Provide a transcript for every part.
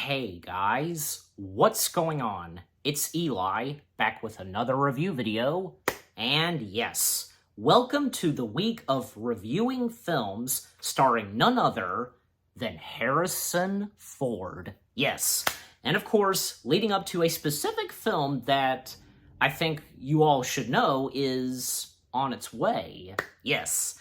Hey guys, what's going on? It's Eli, back with another review video, and yes, welcome to the week of reviewing films starring none other than Harrison Ford. Yes, and of course, leading up to a specific film that I think you all should know is on its way. Yes.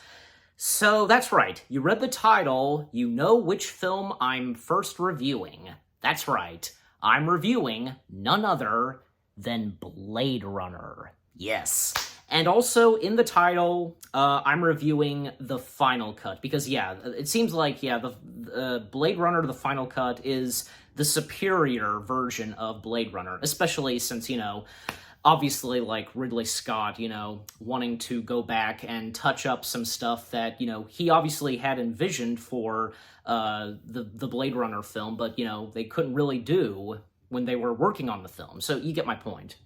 So that's right, you read the title, you know which film I'm first reviewing. That's right, I'm reviewing none other than Blade Runner. Yes. And also in the title, I'm reviewing the final cut, because yeah, it seems like, yeah, the Blade Runner, the final cut, is the superior version of Blade Runner, especially since, obviously, like, Ridley Scott, wanting to go back and touch up some stuff that, he obviously had envisioned for the Blade Runner film, but, they couldn't really do when they were working on the film. So you get my point.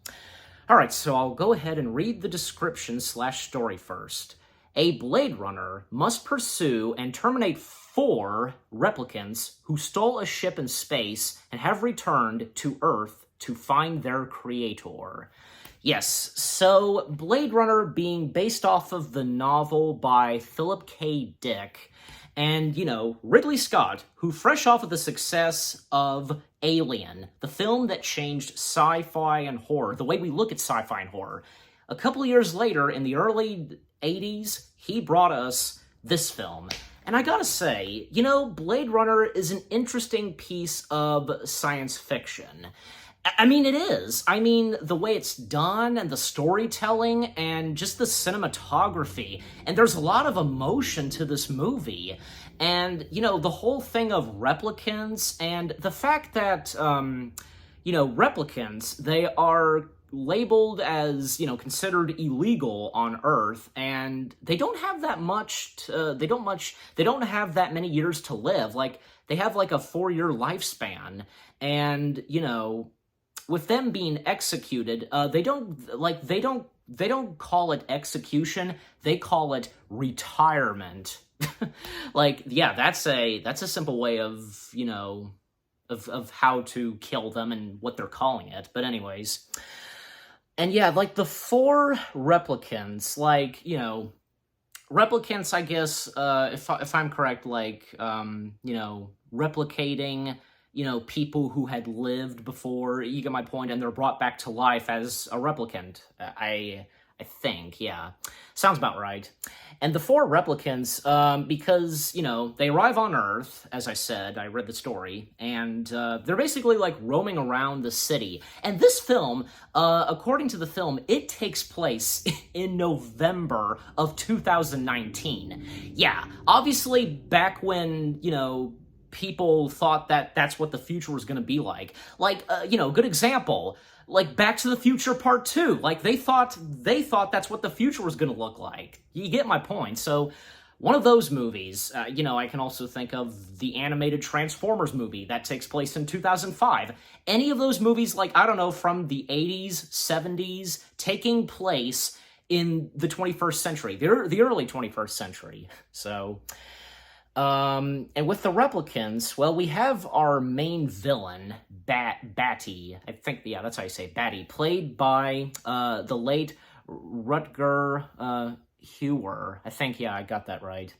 All right, so I'll go ahead and read the description/story first. A Blade Runner must pursue and terminate 4 replicants who stole a ship in space and have returned to Earth to find their creator. Yes, so Blade Runner being based off of the novel by Philip K. Dick, and, Ridley Scott, who fresh off of the success of Alien, the film that changed sci-fi and horror, the way we look at sci-fi and horror, a couple of years later, in the early 80s, he brought us this film. And I gotta say, Blade Runner is an interesting piece of science fiction. I mean, it is. I mean, the way it's done and the storytelling and just the cinematography. And there's a lot of emotion to this movie. And, the whole thing of replicants and the fact that, replicants, they are labeled as, considered illegal on Earth, and they don't have that much, they don't have that many years to live. Like, they have like a 4-year lifespan. And, with them being executed, they don't call it execution, they call it retirement. Like, yeah, that's a simple way of, of how to kill them and what they're calling it. But anyways, and yeah, like the 4 replicants, like, replicants, I guess, if I'm correct, like, replicating, people who had lived before, you get my point, and they're brought back to life as a replicant. I think, yeah. Sounds about right. And the 4 replicants, because, they arrive on Earth, as I said, I read the story, and they're basically, like, roaming around the city. And this film, according to the film, it takes place in November of 2019. Yeah, obviously back when, people thought that that's what the future was going to be like. Like, good example, like Back to the Future Part 2. Like, they thought that's what the future was going to look like. You get my point. So, one of those movies, I can also think of the animated Transformers movie that takes place in 2005. Any of those movies, like, I don't know, from the 80s, 70s, taking place in the 21st century, the early 21st century. So, and with the replicants, well, we have our main villain, Batty. I think, yeah, that's how you say it, Batty, played by, the late Rutger, Hauer. I think, yeah, I got that right.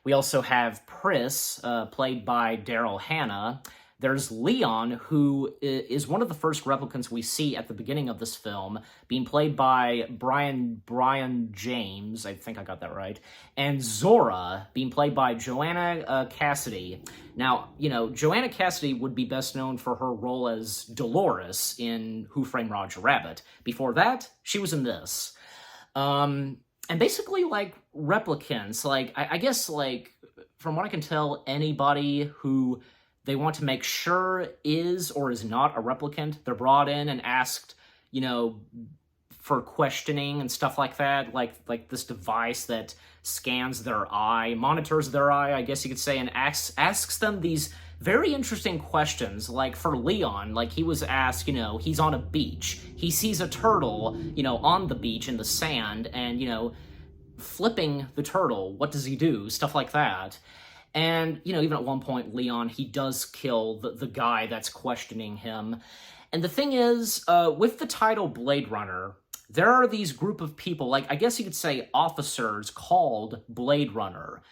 We also have Pris, played by Daryl Hannah. There's Leon, who is one of the first replicants we see at the beginning of this film, being played by Brian James, I think I got that right, and Zora, being played by Joanna Cassidy. Now, Joanna Cassidy would be best known for her role as Dolores in Who Framed Roger Rabbit. Before that, she was in this. And basically, like, replicants, like, I guess, like, from what I can tell, anybody who they want to make sure is or is not a replicant, they're brought in and asked, for questioning and stuff like that, like this device that scans their eye, monitors their eye, I guess you could say, and asks them these very interesting questions. Like for Leon, like he was asked, he's on a beach, he sees a turtle, on the beach in the sand, and, flipping the turtle, what does he do? Stuff like that. And, even at one point, Leon, he does kill the guy that's questioning him. And the thing is, with the title Blade Runner, there are these group of people, like, I guess you could say officers called Blade Runner.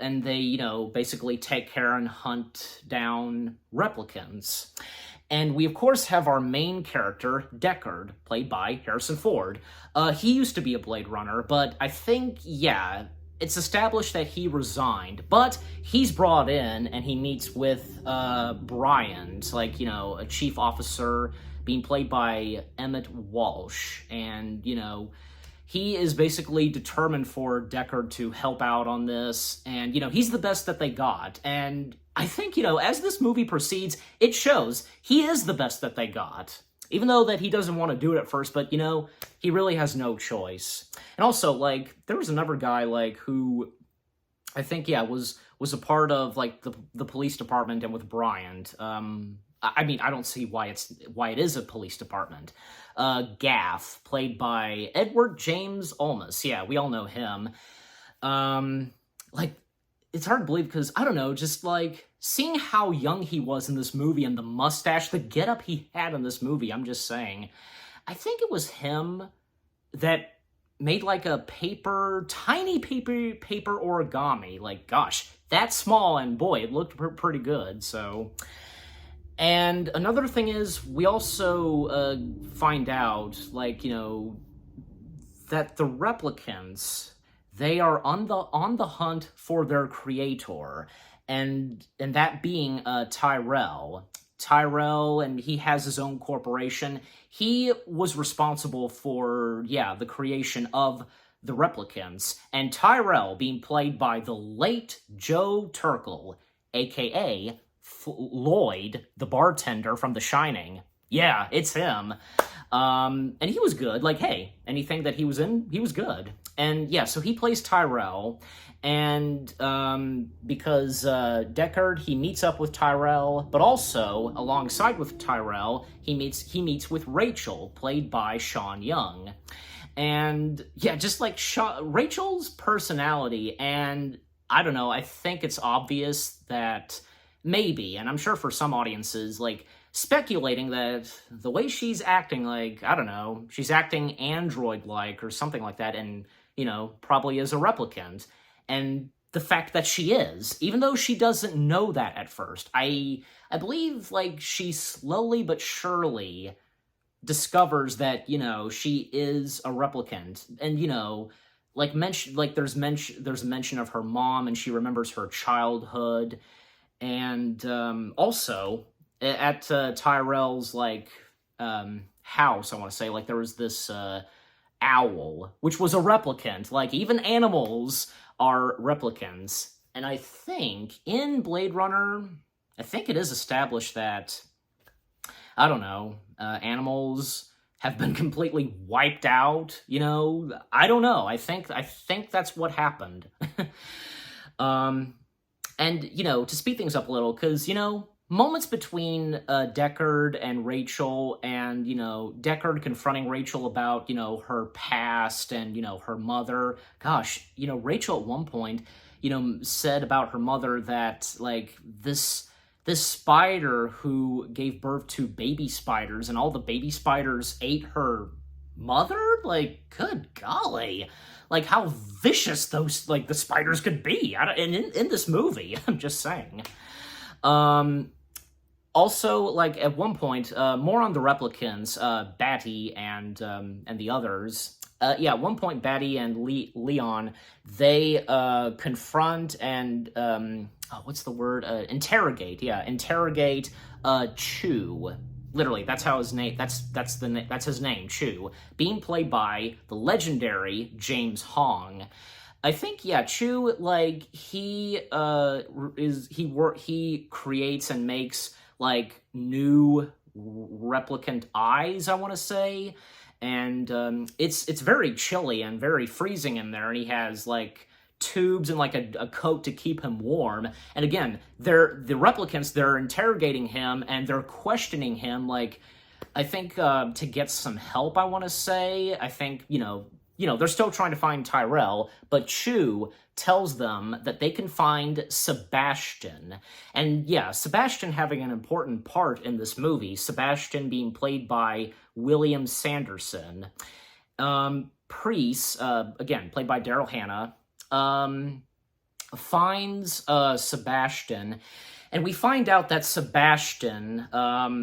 And they, basically take care and hunt down replicants. And we, of course, have our main character, Deckard, played by Harrison Ford. He used to be a Blade Runner, but I think, yeah, it's established that he resigned. But he's brought in, and he meets with Bryant, like, a chief officer being played by Emmett Walsh. And, he is basically determined for Deckard to help out on this, and, he's the best that they got. And I think, as this movie proceeds, it shows he is the best that they got. Even though that he doesn't want to do it at first, but, he really has no choice. And also, like, there was another guy, like, who I think, yeah, was a part of, like, the police department and with Bryant. I mean, I don't see why it is a police department. Gaff, played by Edward James Olmos. Yeah, we all know him. Like, it's hard to believe because, I don't know, just, like, seeing how young he was in this movie and the mustache, the getup he had in this movie, I'm just saying. I think it was him that made, like, a tiny paper origami. Like, gosh, that small, and boy, it looked pretty good, so... And another thing is, we also find out, like, that the replicants, they are on the hunt for their creator, and that being Tyrell. Tyrell, and he has his own corporation. He was responsible for, yeah, the creation of the replicants, and Tyrell being played by the late Joe Turkel, aka Lloyd, the bartender from The Shining. Yeah, it's him. And he was good. Like, hey, anything that he was in, he was good. And yeah, so he plays Tyrell. And because Deckard, he meets up with Tyrell, but also, alongside with Tyrell, he meets with Rachel, played by Sean Young. And yeah, just like Rachel's personality, and I don't know, I think it's obvious that maybe, and I'm sure for some audiences, like, speculating that the way she's acting, like, I don't know, she's acting android-like or something like that, and, probably is a replicant. And the fact that she is, even though she doesn't know that at first, I believe, like, she slowly but surely discovers that, she is a replicant. And, there's a mention of her mom, and she remembers her childhood. And also, at Tyrell's, like, house, I want to say, like, there was this owl, which was a replicant. Like, even animals are replicants. And I think, in Blade Runner, I think it is established that, I don't know, animals have been completely wiped out, I don't know. I think that's what happened. And, to speed things up a little, because, moments between Deckard and Rachel, and, Deckard confronting Rachel about, her past and, her mother. Gosh, Rachel at one point, said about her mother that, like, this spider who gave birth to baby spiders, and all the baby spiders ate her mother? Like, good golly. Like, how vicious those, like, the spiders could be in this movie. I'm just saying. Also, like, at one point, more on the replicants, Batty and the others. At one point, Batty and Leon, they confront and, what's the word? Interrogate. Yeah, interrogate Chew. Literally, that's how his name. That's his name, Chew, being played by the legendary James Hong. I think, yeah, Chew, like, he creates and makes, like, new replicant eyes, I want to say, and it's very chilly and very freezing in there, and he has, like, tubes and, like, a coat to keep him warm. And again, the replicants, they're interrogating him, and they're questioning him, like, I think to get some help, I want to say. I think, they're still trying to find Tyrell, but Chew tells them that they can find Sebastian. And yeah, Sebastian having an important part in this movie, Sebastian being played by William Sanderson. Priest, again, played by Daryl Hannah, finds Sebastian, and we find out that Sebastian,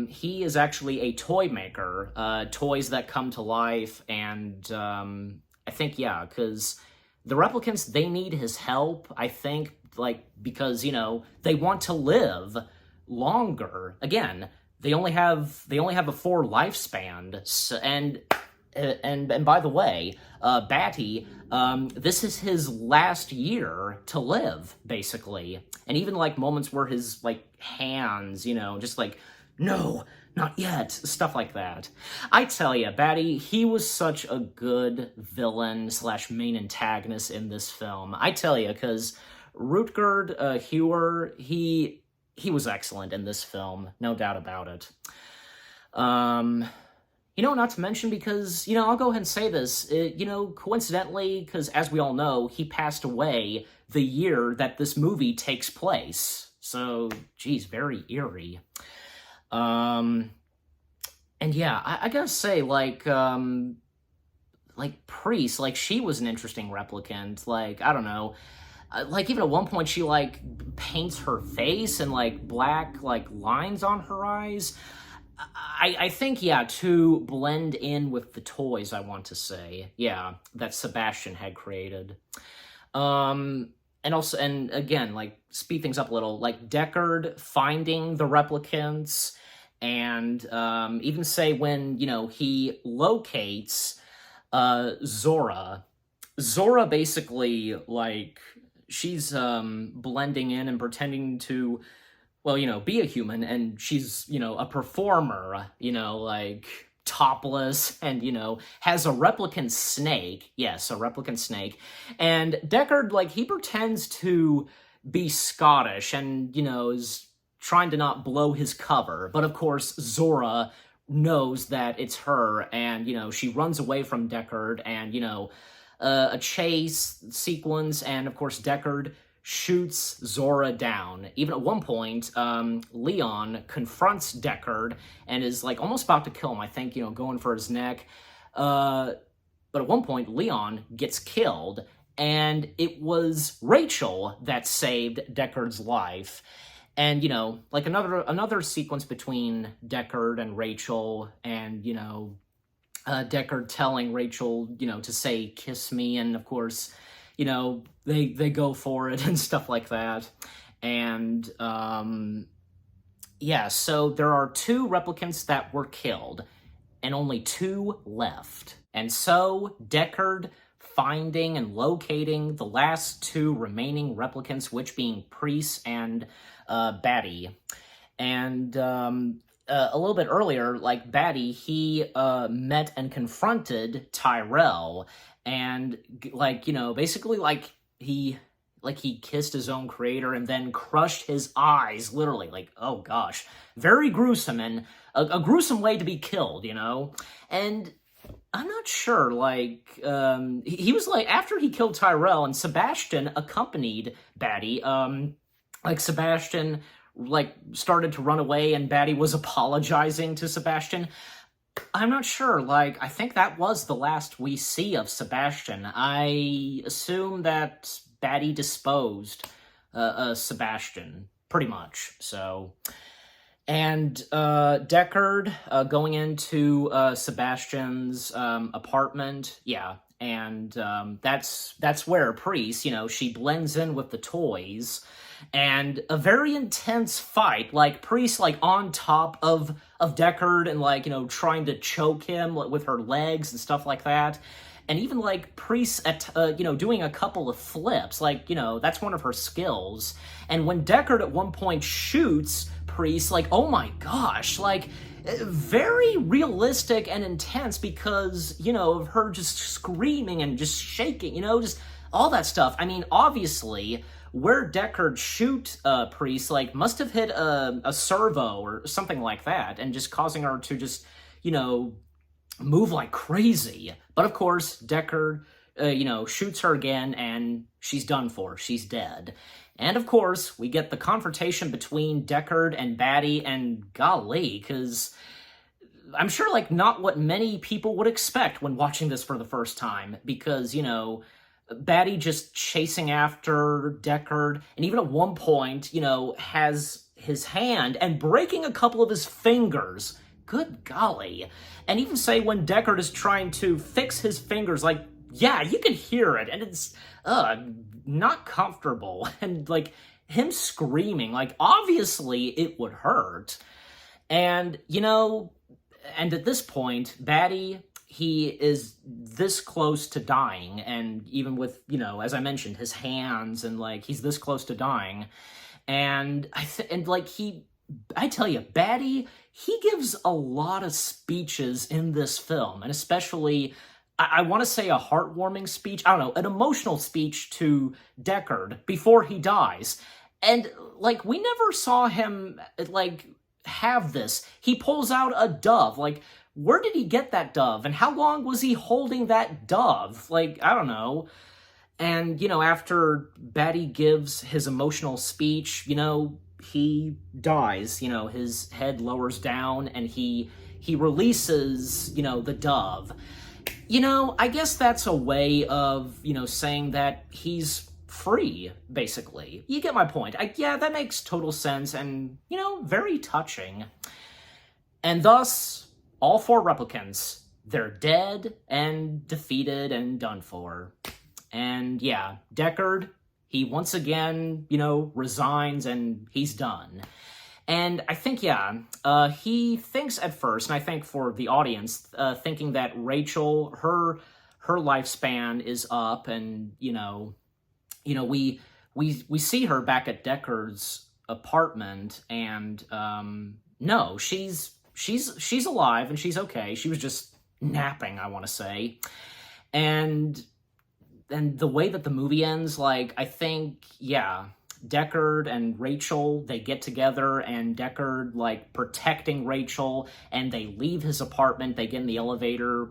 he is actually a toy maker, toys that come to life, and I think, yeah, because the replicants, they need his help, I think, like, because, they want to live longer. Again, they only have a 4 lifespan, so, and by the way, Batty, this is his last year to live, basically. And even, like, moments where his, like, hands, just like, no, not yet, stuff like that. I tell ya, Batty, he was such a good villain / main antagonist in this film. I tell ya, because Rutger Hauer, he was excellent in this film, no doubt about it. Not to mention because, I'll go ahead and say this, coincidentally, because as we all know, he passed away the year that this movie takes place. So, geez, very eerie. And yeah, I gotta say, like Priest, like, she was an interesting replicant. Like, I don't know. Like, even at one point, she, like, paints her face and, like, black, like, lines on her eyes. I think, yeah, to blend in with the toys, I want to say, yeah, that Sebastian had created. And also, and again, like, speed things up a little, like, Deckard finding the replicants, and even say when, he locates Zora. Zora basically, like, she's blending in and pretending to, well, be a human, and she's, a performer, like, topless, and, has a replicant snake. Yes, a replicant snake. And Deckard, like, he pretends to be Scottish and, is trying to not blow his cover. But, of course, Zora knows that it's her, and, she runs away from Deckard, and, a chase sequence, and, of course, Deckard shoots Zora down. Even at one point, Leon confronts Deckard and is, like, almost about to kill him, I think, going for his neck. But at one point, Leon gets killed, and it was Rachel that saved Deckard's life. And, like, another sequence between Deckard and Rachel, and, Deckard telling Rachel, to say, "Kiss me," and, of course, they go for it and stuff like that. And, yeah, so there are 2 replicants that were killed, and only 2 left. And so, Deckard finding and locating the last 2 remaining replicants, which being Priest and Batty. And, a little bit earlier, like, Batty, he met and confronted Tyrell, and, like, basically, like, he kissed his own creator and then crushed his eyes, literally. Like, oh gosh, very gruesome, and a gruesome way to be killed, And I'm not sure, like, he was, like, after he killed Tyrell, and Sebastian accompanied Batty, like, Sebastian, like, started to run away, and Batty was apologizing to Sebastian. I'm not sure, like, I think that was the last we see of Sebastian. I assume that Batty disposed Sebastian, pretty much, so. And Deckard going into Sebastian's apartment, yeah, and that's where Priest, she blends in with the toys, and a very intense fight, like, Priest, like, on top of Deckard, and, like, trying to choke him with her legs and stuff like that. And even, like, Priest at, doing a couple of flips, like, that's one of her skills. And when Deckard at one point shoots Priest, like, oh my gosh, like, very realistic and intense because, of her just screaming and just shaking, just all that stuff. I mean, obviously, where Deckard shoot Priest, like, must have hit a servo or something like that, and just causing her to just, move like crazy. But of course, Deckard, shoots her again, and she's done for. She's dead. And of course, we get the confrontation between Deckard and Batty, and golly, because I'm sure, like, not what many people would expect when watching this for the first time, because, Batty just chasing after Deckard, and even at one point, has his hand and breaking a couple of his fingers. Good golly. And even say when Deckard is trying to fix his fingers, like, yeah, you can hear it, and it's, not comfortable. And, like, him screaming, like, obviously it would hurt. And, and at this point, Batty, he is this close to dying, and even with, as I mentioned, his hands, and, like, he's this close to dying. And, I tell you, Batty, he gives a lot of speeches in this film, and especially, I want to say a heartwarming speech, I don't know, an emotional speech to Deckard before he dies. And, like, we never saw him, like, have this. He pulls out a dove. Like, where did he get that dove? And how long was he holding that dove? Like, I don't know. And, after Batty gives his emotional speech, he dies. His head lowers down, and he releases, the dove. I guess that's a way of, saying that he's free, basically. You get my point. Yeah, that makes total sense, and, very touching. And thus, all 4 replicants, they're dead and defeated and done for. And yeah, Deckard, he once again, resigns, and he's done. And I think, he thinks at first, and I think for the audience, thinking that Rachel, her lifespan is up, and, we see her back at Deckard's apartment, and, no, she's alive, and she's okay. She was just napping, I want to say. And the way that the movie ends, like, I think, Deckard and Rachel, they get together, and Deckard, like, protecting Rachel, and they leave his apartment, they get in the elevator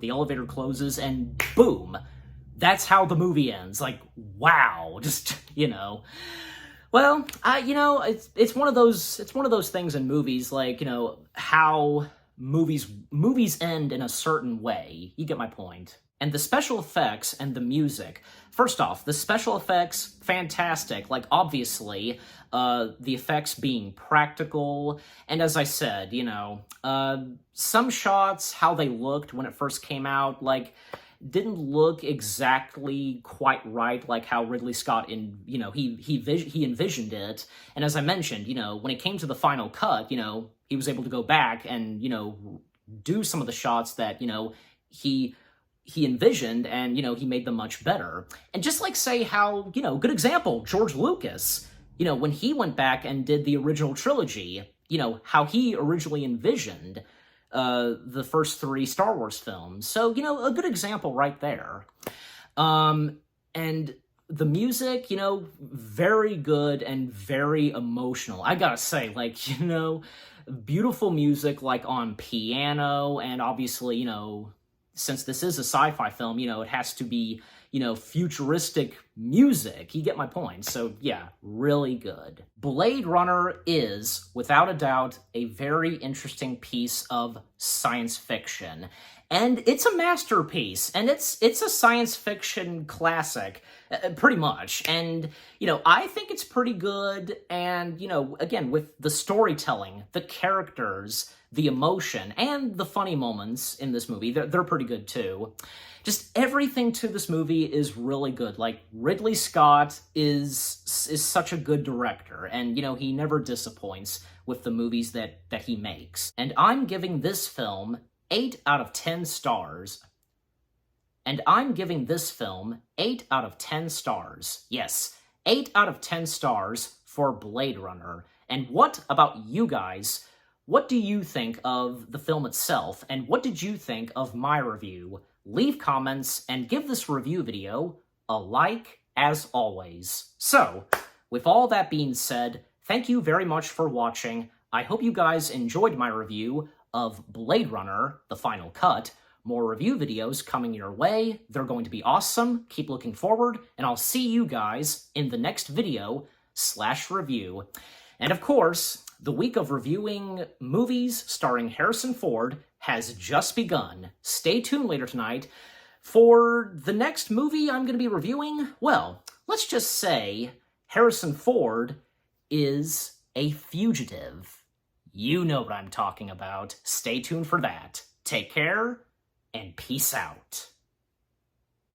closes, and boom! That's how the movie ends. Like, wow, just, Well, it's one of those things in movies, like, how movies end in a certain way. You get my point. And the special effects and the music. First off, the special effects, fantastic. Like, obviously, the effects being practical. And as I said, some shots, how they looked when it first came out, like, didn't look exactly quite right, like how Ridley Scott, he envisioned it. And as I mentioned, when it came to the final cut, he was able to go back and, do some of the shots that, he envisioned, and, he made them much better. And just like say how, good example, George Lucas, when he went back and did the original trilogy, how he originally envisioned the first 3 Star Wars films. So, a good example right there. And the music, very good and very emotional. I gotta say, like, beautiful music, like, on piano, and obviously, since this is a sci-fi film, it has to be, futuristic music. You get my point. So, yeah, really good. Blade Runner is, without a doubt, a very interesting piece of science fiction. And it's a masterpiece, and it's a science fiction classic, pretty much. And, I think it's pretty good, and, again, with the storytelling, the characters, the emotion, and the funny moments in this movie, they're pretty good too. Just everything to this movie is really good. Like, Ridley Scott is such a good director, and, he never disappoints with the movies that he makes. And I'm giving this film 8 out of 10 stars. And I'm giving this film 8 out of 10 stars. Yes, 8 out of 10 stars for Blade Runner. And what about you guys? What do you think of the film itself, and what did you think of my review? Leave comments and give this review video a like, as always. So, with all that being said, thank you very much for watching. I hope you guys enjoyed my review of Blade Runner, The Final Cut. More review videos coming your way. They're going to be awesome. Keep looking forward, and I'll see you guys in the next video/review. And of course, the week of reviewing movies starring Harrison Ford has just begun. Stay tuned later tonight for the next movie I'm going to be reviewing. Well, let's just say Harrison Ford is a fugitive. You know what I'm talking about. Stay tuned for that. Take care, and peace out.